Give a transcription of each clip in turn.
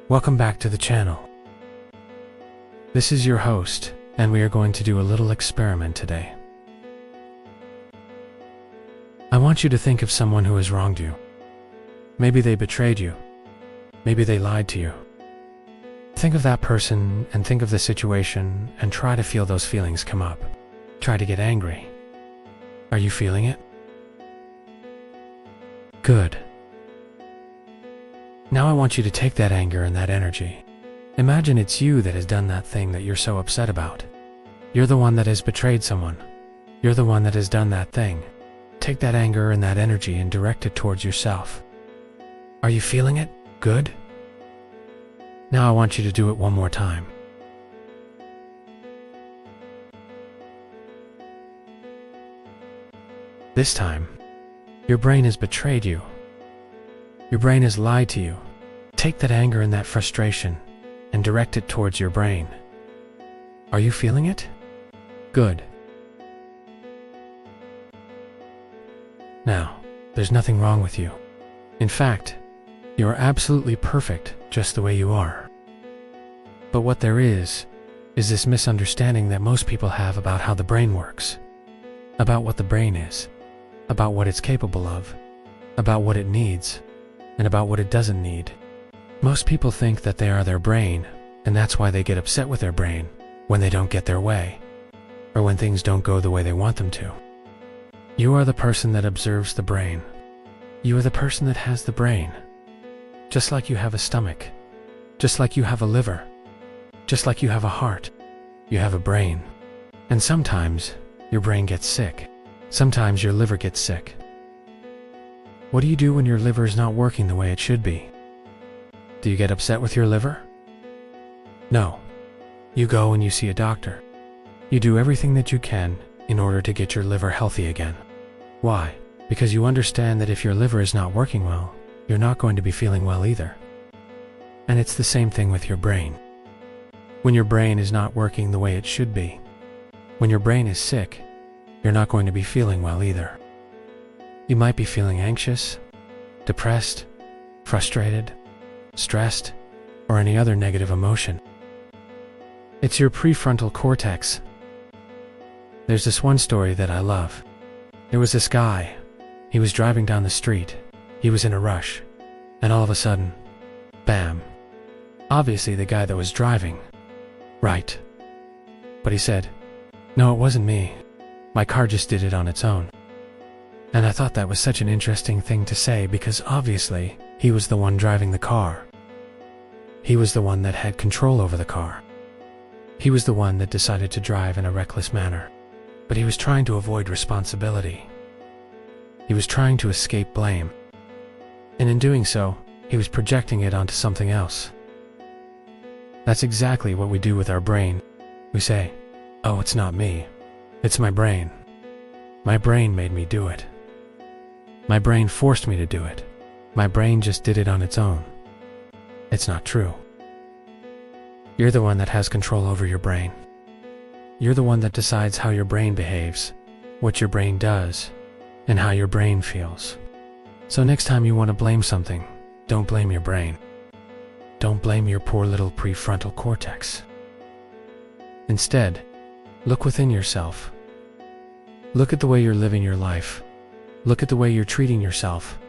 Welcome back to the channel. This is your host, and we are going to do a little experiment today. I want you to think of someone who has wronged you. Maybe they betrayed you. Maybe they lied to you. Think of that person and think of the situation and try to feel those feelings come up. Try to get angry. Are you feeling it? Good. Now I want you to take that anger and that energy. Imagine it's you that has done that thing that you're so upset about. You're the one that has betrayed someone. You're the one that has done that thing. Take that anger and that energy and direct it towards yourself. Are you feeling it? Good. Now I want you to do it one more time. This time, your brain has betrayed you. Your brain has lied to you. Take that anger and that frustration and direct it towards your brain. Are you feeling it? Good. Now, there's nothing wrong with you. In fact, you are absolutely perfect just the way you are. But what there is this misunderstanding that most people have about how the brain works, about what the brain is, about what it's capable of, about what it needs, and about what it doesn't need. Most people think that they are their brain, and that's why they get upset with their brain when they don't get their way, or when things don't go the way they want them to. You are the person that observes the brain. You are the person that has the brain. Just like you have a stomach, just like you have a liver, just like you have a heart, you have a brain. And sometimes your brain gets sick. Sometimes your liver gets sick. What do you do when your liver is not working the way it should be? Do you get upset with your liver? No. You go and you see a doctor. You do everything that you can in order to get your liver healthy again. Why? Because you understand that if your liver is not working well, you're not going to be feeling well either. And it's the same thing with your brain. When your brain is not working the way it should be, when your brain is sick, you're not going to be feeling well either. You might be feeling anxious, depressed, frustrated, stressed, or any other negative emotion. It's your prefrontal cortex. There's this one story that I love. There was this guy. He was driving down the street. He was in a rush. And all of a sudden, bam. Obviously the guy that was driving. Right. But he said, "No, it wasn't me. My car just did it on its own." And I thought that was such an interesting thing to say because obviously he was the one driving the car. He was the one that had control over the car. He was the one that decided to drive in a reckless manner. But he was trying to avoid responsibility. He was trying to escape blame. And in doing so, he was projecting it onto something else. That's exactly what we do with our brain. We say, "Oh, it's not me. It's my brain. My brain made me do it. My brain forced me to do it. My brain just did it on its own." It's not true. You're the one that has control over your brain. You're the one that decides how your brain behaves, what your brain does, and how your brain feels. So next time you want to blame something, don't blame your brain. Don't blame your poor little prefrontal cortex. Instead, look within yourself. Look at the way you're living your life. Look at the way you're treating yourself.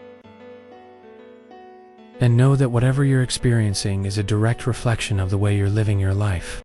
And know that whatever you're experiencing is a direct reflection of the way you're living your life.